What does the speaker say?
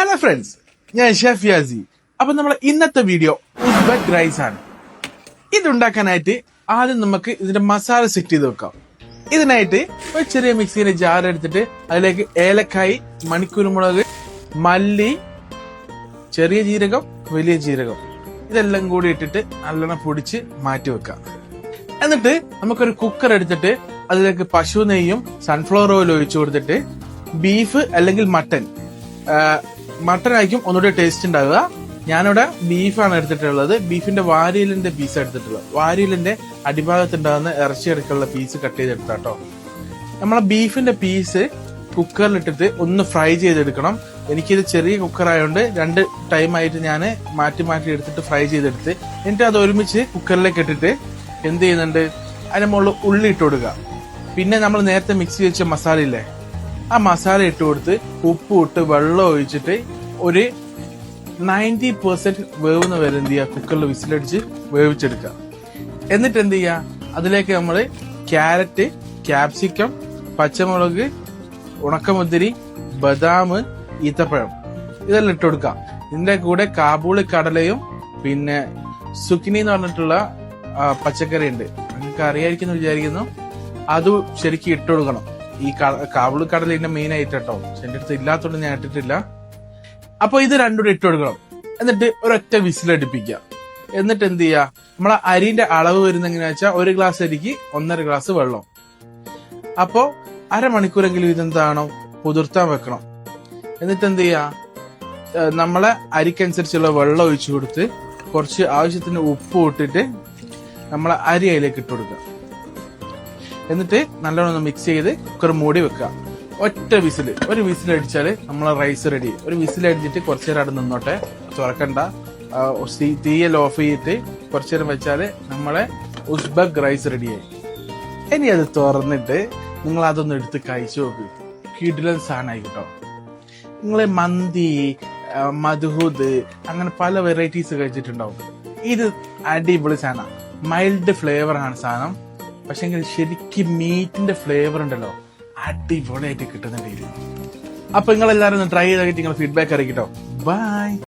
Hello friends, ഞാൻ chef യാസി. അപ്പൊ നമ്മളെ ഇന്നത്തെ വീഡിയോ ഉസ്ബെക്ക് റൈസ് ആണ്. ഇതുണ്ടാക്കാനായിട്ട് ആദ്യം നമുക്ക് ഇതിന്റെ മസാല സെറ്റ് ചെയ്ത് വെക്കാം. ഇതിനായിട്ട് ഒരു ചെറിയ മിക്സിയുടെ ജാർ എടുത്തിട്ട് അതിലേക്ക് ഏലക്കായി, മണിക്കുരുമുളക്, മല്ലി, ചെറിയ ജീരകം, വലിയ ജീരകം ഇതെല്ലാം കൂടി ഇട്ടിട്ട് നല്ലോണം പൊടിച്ച് മാറ്റി വെക്കാം. എന്നിട്ട് നമുക്കൊരു കുക്കർ എടുത്തിട്ട് അതിലേക്ക് പശു നെയ്യും സൺഫ്ലവർ ഓയിൽ ഒഴിച്ചു കൊടുത്തിട്ട് ബീഫ് അല്ലെങ്കിൽ മട്ടൺ ആയിരിക്കും ഒന്നുകൂടി ടേസ്റ്റ് ഉണ്ടാവുക. ഞാനിവിടെ ബീഫാണ് എടുത്തിട്ടുള്ളത്. ബീഫിന്റെ വാരിയലിന്റെ പീസ് എടുത്തിട്ടുള്ളത്. വാരിയലിന്റെ അടിഭാഗത്തുണ്ടാകുന്ന ഇറച്ചിയെടുക്കുള്ള പീസ് കട്ട് ചെയ്തെടുത്താട്ടോ. നമ്മളെ ബീഫിന്റെ പീസ് കുക്കറിലിട്ടിട്ട് ഒന്ന് ഫ്രൈ ചെയ്തെടുക്കണം. എനിക്കിത് ചെറിയ കുക്കർ ആയതുകൊണ്ട് 2 ടൈമായിട്ട് ഞാൻ മാറ്റി മാറ്റി എടുത്തിട്ട് ഫ്രൈ ചെയ്തെടുത്ത് എന്നിട്ട് അത് ഒരുമിച്ച് കുക്കറിലേക്ക് ഇട്ടിട്ട് എന്ത് ചെയ്യുന്നുണ്ട്, അതിന്റെ മുകളിൽ ഉള്ളി ഇട്ട് കൊടുക്കുക. പിന്നെ നമ്മൾ നേരത്തെ മിക്സ് വെച്ച മസാല ഇല്ലേ, ആ മസാല ഇട്ട് കൊടുത്ത് ഉപ്പ് ഇട്ട് വെള്ളം ഒഴിച്ചിട്ട് ഒരു 90% വേവുന്ന വരെ എന്ത് ചെയ്യുക, കുക്കറിൽ വിസിലടിച്ച് വേവിച്ചെടുക്കുക. എന്നിട്ട് എന്ത് ചെയ്യുക, അതിലേക്ക് നമ്മൾ ക്യാരറ്റ്, ക്യാപ്സിക്കം, പച്ചമുളക്, ഉണക്കമുന്തിരി, ബദാം, ഈത്തപ്പഴം ഇതെല്ലാം ഇട്ട് കൊടുക്കുക. ഇതിന്റെ കൂടെ കാബൂളി കടലയും പിന്നെ സുക്കിനി എന്ന് പറഞ്ഞിട്ടുള്ള പച്ചക്കറി ഉണ്ട്, നിങ്ങൾക്ക് അറിയായിരിക്കുന്നു വിചാരിക്കുന്നു. അത് ശരിക്കും ഇട്ട് കൊടുക്കണം. ഈ കാബൂളി കടല ഇതിന്റെ മെയിൻ ആയിട്ട് കേട്ടോ. എന്റെ അടുത്ത് ഇല്ലാത്തോണ്ട് ഞാൻ ഇട്ടിട്ടില്ല. അപ്പൊ ഇത് രണ്ടും ഇട്ട് കൊടുക്കണം. എന്നിട്ട് ഒരൊറ്റ വിസിലടിപ്പിക്കുക. എന്നിട്ട് എന്ത് ചെയ്യുക, നമ്മളെ അരിന്റെ അളവ് വരുന്ന എങ്ങനെയാ വെച്ചാൽ 1 ഗ്ലാസ് അരിക്ക് 1.5 ഗ്ലാസ് വെള്ളം. അപ്പോ അരമണിക്കൂറെങ്കിലും ഇതെന്താണോ കുതിർത്താൻ വെക്കണം. എന്നിട്ട് എന്ത് ചെയ്യാ, നമ്മളെ അരിക്കനുസരിച്ചുള്ള വെള്ളം ഒഴിച്ചു കൊടുത്ത് കുറച്ച് ആവശ്യത്തിന് ഉപ്പ് ഇട്ടിട്ട് നമ്മളെ അരി അതിലേക്ക് ഇട്ട് കൊടുക്കുക. എന്നിട്ട് നല്ലോണം മിക്സ് ചെയ്ത് കുക്കർ മൂടി വെക്കുക. ഒരു വിസിൽ അടിച്ചാല് നമ്മളെ റൈസ് റെഡി. ഒരു വിസിൽ അടിച്ചിട്ട് കുറച്ചു നേരം അവിടെ നിന്നോട്ടെ, തുറക്കണ്ട. തീയൽ ഓഫ് ചെയ്തിട്ട് കുറച്ചു നേരം വെച്ചാല് നമ്മളെ ഉസ്ബെക്ക് റൈസ് റെഡിയായി. ഇനി അത് തുറന്നിട്ട് നിങ്ങൾ അതൊന്ന് എടുത്ത് കഴിച്ചു നോക്ക്. കിടിലൻ സാധനമായി കേട്ടോ. നിങ്ങള് മന്തി, മദ്ഹൂദ് അങ്ങനെ പല വെറൈറ്റീസ് കഴിച്ചിട്ടുണ്ടാവും. ഇത് അടിപൊളി സാധനം. മൈൽഡ് ഫ്ലേവർ ആണ് സാധനം. പക്ഷെ ശരിക്കും മീറ്റിന്റെ ഫ്ലേവർ ഉണ്ടല്ലോ, അടിപൊളിയായിട്ട് കിട്ടുന്നുണ്ട്. അപ്പൊ നിങ്ങൾ എല്ലാവരും ഒന്ന് ട്രൈ ചെയ്തിട്ട് നിങ്ങൾ ഫീഡ്ബാക്ക് അറിയിക്കട്ടോ. ബൈ.